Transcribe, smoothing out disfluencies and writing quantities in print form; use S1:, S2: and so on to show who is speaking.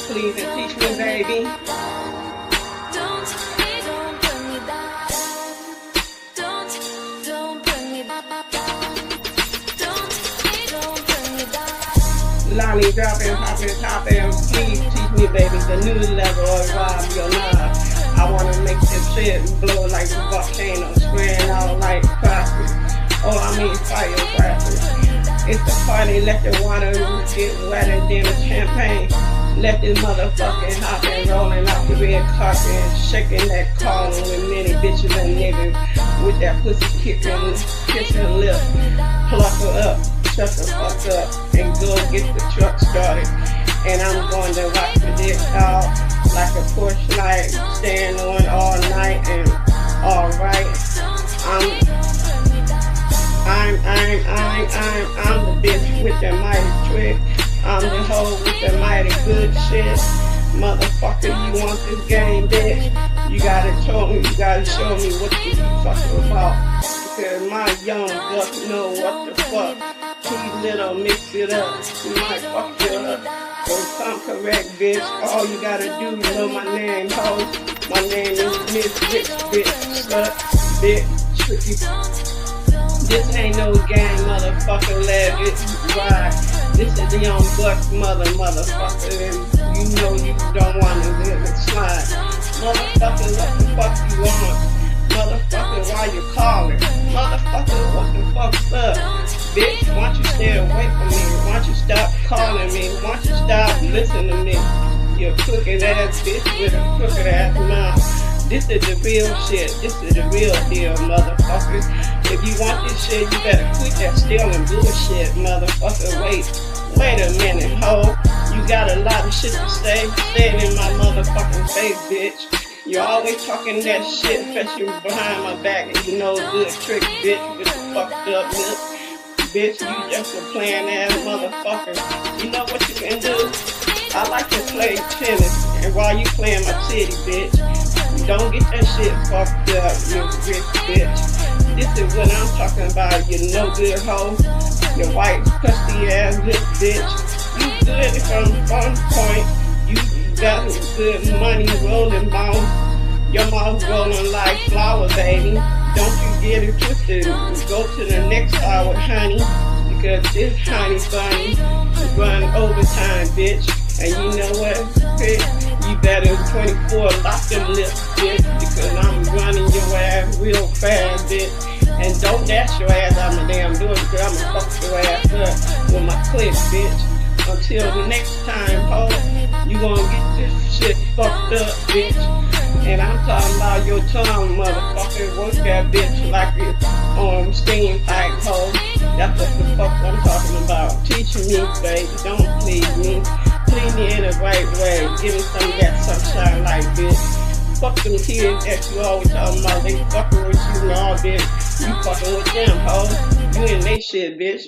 S1: please, and teach me, baby. Lonnie dropping, popping, please teach me, baby, the new level of Rob your love. I wanna make this shit blow like a volcano, spraying out like crackers. Oh, I mean firecrackers. It's the party, let the water get wetter than the champagne. Let this motherfucking hopping, rolling off the red carpet, shaking that collar with many bitches and niggas with that pussy kissing lip. Pluck her up, shut the fuck up, and go get the truck started. And I'm going to rock the dick out like a Porsche light, staying on all night and alright. I'm the bitch with the mighty trick. I'm the hoe with the mighty good shit. Motherfucker, you want this game, bitch? You gotta show me what you fucking about. Because my young buck know what the fuck. Too little, mix it up. You might fuck you up. So come correct, bitch. All you gotta do, you know my name, ho. My name is Miss Bitch, slut, bitch, tricky. This ain't no game, motherfucker, let it ride. This is the young buck motherfucker, and you know you don't wanna let it slide. Motherfucker, what the fuck you want? Motherfucker, why you calling? Motherfucker, what the fuck's up? Bitch, why don't you stay away from me? Why don't you stop calling me? Why don't you stop listening to me? You crooked ass bitch with a crooked ass mouth. This is the real shit. This is the real deal, motherfucker. If you want this shit, you better quit that stealing bullshit, motherfucker. Wait a minute, ho. You got a lot of shit to say. Say it in my motherfucking face, bitch. You're always talking that shit, especially behind my back, and you know good trick, bitch, with the fucked up lip. Bitch, you just a playing ass motherfucker. You know what you can do? I like to play tennis, and while you playing my city, bitch, you don't get that shit fucked up, you rich bitch. This is what I'm talking about, you no good hoe. Your white, crusty ass lip bitch. You good from one point. You got good money rolling mouth. Your mouth rolling like flour, baby. Don't you get it twisted. Go to the next hour, honey. Because this honey bunny is running overtime, bitch. And you know what, bitch? You better 24 lock them lips, bitch. Because I'm running your ass real fast, bitch. And don't dash your ass out my damn door, because I'ma fuck your ass up with my clip, bitch. Until the next time, ho, you gonna get this shit fucked up, bitch. And I'm talking about your tongue, motherfucker. Work that bitch like it's on steam pipe, ho. That's what the fuck I'm talking about. Teach me, baby. Don't please me. Please me in the right way. Give me some of that sunshine light, bitch. Fuck them kids that you always talking about. They fucking with you and all, bitch. You fucking with them, ho. You in they shit, bitch.